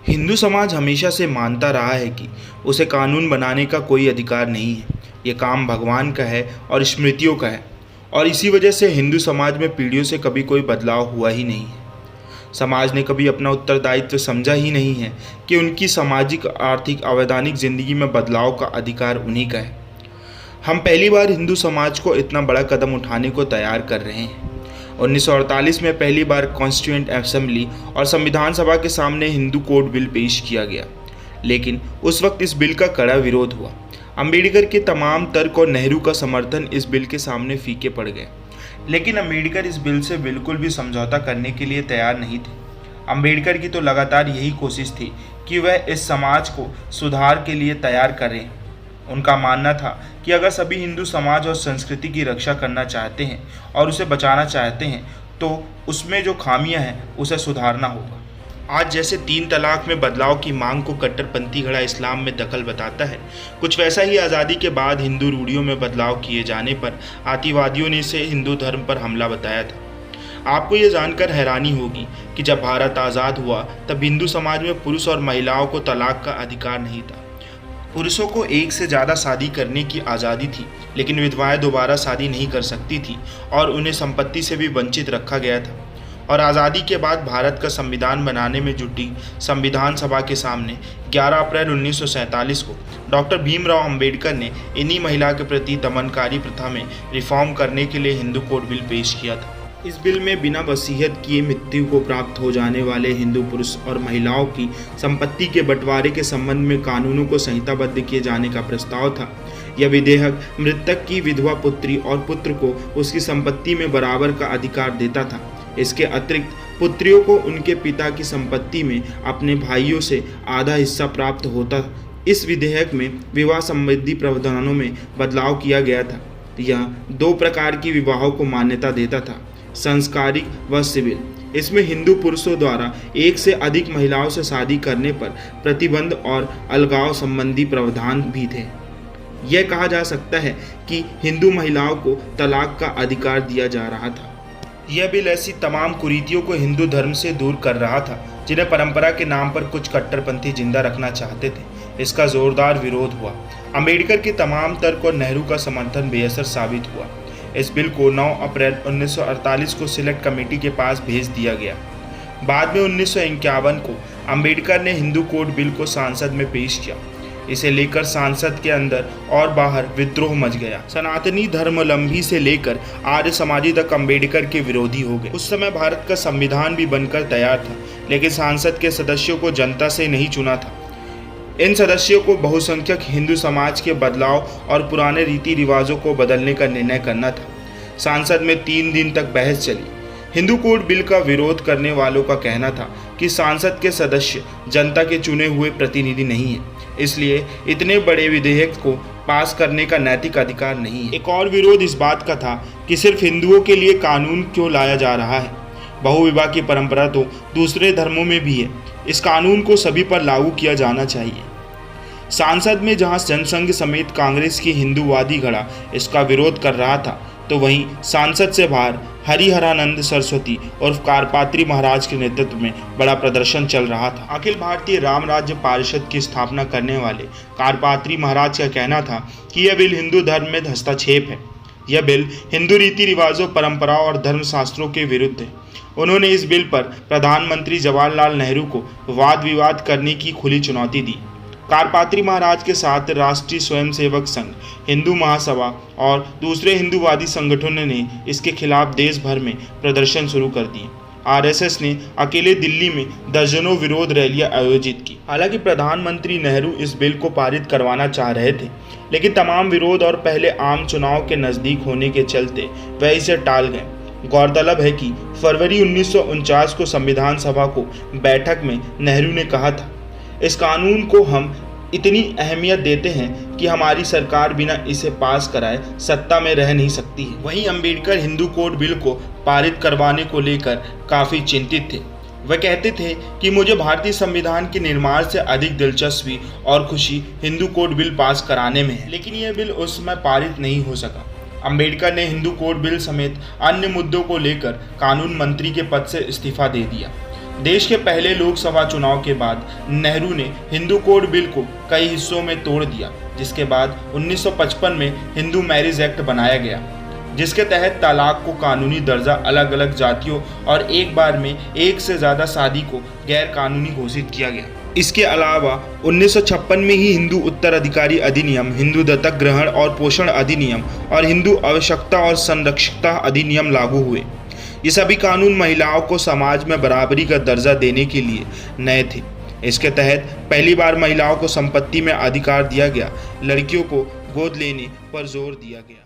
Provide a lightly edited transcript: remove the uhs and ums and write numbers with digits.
हिंदू समाज हमेशा से मानता रहा है कि उसे कानून बनाने का कोई अधिकार नहीं है। ये काम भगवान का है और स्मृतियों का है, और इसी वजह से हिंदू समाज में पीढ़ियों से कभी कोई बदलाव हुआ ही नहीं है। समाज ने कभी अपना उत्तरदायित्व समझा ही नहीं है कि उनकी सामाजिक, आर्थिक, अवैधानिक जिंदगी में बदलाव का अधिकार उन्हीं का है। हम पहली बार हिंदू समाज को इतना बड़ा कदम उठाने को तैयार कर रहे हैं। 1948 में पहली बार कॉन्स्टिट्यूएंट असेंबली और संविधान सभा के सामने हिंदू कोड बिल पेश किया गया, लेकिन उस वक्त इस बिल का कड़ा विरोध हुआ। अंबेडकर के तमाम तर्क और नेहरू का समर्थन इस बिल के सामने फीके पड़ गए, लेकिन अंबेडकर इस बिल से बिल्कुल भी समझौता करने के लिए तैयार नहीं थे। अंबेडकर की तो लगातार यही कोशिश थी कि वह इस समाज को सुधार के लिए तैयार करें। उनका मानना था कि अगर सभी हिंदू समाज और संस्कृति की रक्षा करना चाहते हैं और उसे बचाना चाहते हैं, तो उसमें जो खामियां हैं उसे सुधारना होगा। आज जैसे 3 तलाक में बदलाव की मांग को कट्टरपंथी घड़ा इस्लाम में दखल बताता है, कुछ वैसा ही आज़ादी के बाद हिंदू रूढ़ियों में बदलाव किए जाने पर अतिवादियों ने इसे हिंदू धर्म पर हमला बताया था। आपको ये जानकर हैरानी होगी कि जब भारत आज़ाद हुआ तब हिंदू समाज में पुरुष और महिलाओं को तलाक का अधिकार नहीं था। पुरुषों को एक से ज़्यादा शादी करने की आज़ादी थी, लेकिन विधवाएं दोबारा शादी नहीं कर सकती थी और उन्हें संपत्ति से भी वंचित रखा गया था। और आज़ादी के बाद भारत का संविधान बनाने में जुटी संविधान सभा के सामने 11 अप्रैल 1947 को डॉक्टर भीमराव अंबेडकर ने इन्हीं महिला के प्रति दमनकारी प्रथा में रिफॉर्म करने के लिए हिंदू कोड बिल पेश किया था। इस बिल में बिना वसीयत किए मृत्यु को प्राप्त हो जाने वाले हिंदू पुरुष और महिलाओं की संपत्ति के बंटवारे के संबंध में कानूनों को संहिताबद्ध किए जाने का प्रस्ताव था। यह विधेयक मृतक की विधवा पुत्री और पुत्र को उसकी संपत्ति में बराबर का अधिकार देता था। इसके अतिरिक्त पुत्रियों को उनके पिता की संपत्ति में अपने भाइयों से आधा हिस्सा प्राप्त होता। इस विधेयक में विवाह संबंधी प्रावधानों में बदलाव किया गया था। यह 2 प्रकार की विवाहों को मान्यता देता था, संस्कारिक व सिविल। इसमें हिंदू पुरुषों द्वारा एक से अधिक महिलाओं से शादी करने पर प्रतिबंध और अलगाव संबंधी प्रावधान भी थे। यह कहा जा सकता है कि हिंदू महिलाओं को तलाक का अधिकार दिया जा रहा था। यह बिल ऐसी तमाम कुरीतियों को हिंदू धर्म से दूर कर रहा था जिन्हें परंपरा के नाम पर कुछ कट्टरपंथी जिंदा रखना चाहते थे। इसका जोरदार विरोध हुआ। अंबेडकर के तमाम तर्क और नेहरू का समर्थन बेअसर साबित हुआ। इस बिल को 9 अप्रैल 1948 को सिलेक्ट कमेटी के पास भेज दिया गया। बाद में 1951 को अंबेडकर ने हिंदू कोड बिल को संसद में पेश किया। इसे लेकर सांसद के अंदर और बाहर विद्रोह मच गया। सनातनी धर्मावलंबी से लेकर आर्य समाजी तक अंबेडकर के विरोधी हो गए। उस समय भारत का संविधान भी बनकर तैयार था, लेकिन सांसद के सदस्यों को जनता से नहीं चुना था। इन सदस्यों को बहुसंख्यक हिंदू समाज के बदलाव और पुराने रीति रिवाजों को बदलने का निर्णय करना था। सांसद में 3 दिन तक बहस चली। हिंदू कोड बिल का विरोध करने वालों का कहना था कि सांसद के सदस्य जनता के चुने हुए प्रतिनिधि नहीं हैं, इसलिए इतने बड़े विधेयक को पास करने का नैतिक अधिकार नहीं है। एक और विरोध इस बात का था कि सिर्फ हिंदुओं के लिए कानून क्यों लाया जा रहा है। बहुविवाह की परंपरा तो दूसरे धर्मों में भी है। इस कानून को सभी पर लागू किया जाना चाहिए। सांसद में जहां जनसंघ समेत कांग्रेस की हिंदूवादी घड़ा इसका विरोध कर रहा था, तो वहीं सांसद से बाहर हरिहरानंद सरस्वती और कारपात्री महाराज के नेतृत्व में बड़ा प्रदर्शन चल रहा था। अखिल भारतीय राम राज्य पारिषद की स्थापना करने वाले कारपात्री महाराज का कहना था कि यह बिल हिंदू धर्म में हस्तक्षेप है। यह बिल हिंदू रीति रिवाजों, परंपराओं और धर्मशास्त्रों के विरुद्ध है। उन्होंने इस बिल पर प्रधानमंत्री जवाहरलाल नेहरू को वाद विवाद करने की खुली चुनौती दी। कारपात्री महाराज के साथ राष्ट्रीय स्वयंसेवक संघ, हिंदू महासभा और दूसरे हिंदूवादी संगठनों ने इसके खिलाफ देश भर में प्रदर्शन शुरू कर दिए। आरएसएस ने अकेले दिल्ली में दर्जनों विरोध रैलियां आयोजित की। हालांकि प्रधानमंत्री नेहरू इस बिल को पारित करवाना चाह रहे थे, लेकिन तमाम विरोध और पहले आम चुनाव के नज़दीक होने के चलते वह इसे टाल गए। गौरतलब है कि फरवरी 1949 को संविधान सभा को बैठक में नेहरू ने कहा था, इस कानून को हम इतनी अहमियत देते हैं कि हमारी सरकार बिना इसे पास कराए सत्ता में रह नहीं सकती है। वहीं अंबेडकर हिंदू कोड बिल को पारित करवाने को लेकर काफ़ी चिंतित थे। वह कहते थे कि मुझे भारतीय संविधान के निर्माण से अधिक दिलचस्पी और खुशी हिंदू कोड बिल पास कराने में है, लेकिन यह बिल उस समय पारित नहीं हो सका। अंबेडकर ने हिंदू कोड बिल समेत अन्य मुद्दों को लेकर कानून मंत्री के पद से इस्तीफा दे दिया। देश के पहले लोकसभा चुनाव के बाद नेहरू ने हिंदू कोड बिल को कई हिस्सों में तोड़ दिया, जिसके बाद 1955 में हिंदू मैरिज एक्ट बनाया गया, जिसके तहत तलाक को कानूनी दर्जा अलग अलग जातियों और एक बार में एक से ज़्यादा शादी को गैर कानूनी घोषित किया गया। इसके अलावा 1956 में ही हिंदू उत्तराधिकारी अधिनियम, हिंदू दत्तक ग्रहण और पोषण अधिनियम और हिंदू आवश्यकता और संरक्षिता अधिनियम लागू हुए। ये सभी कानून महिलाओं को समाज में बराबरी का दर्जा देने के लिए नए थे। इसके तहत पहली बार महिलाओं को संपत्ति में अधिकार दिया गया, लड़कियों को गोद लेने पर जोर दिया गया।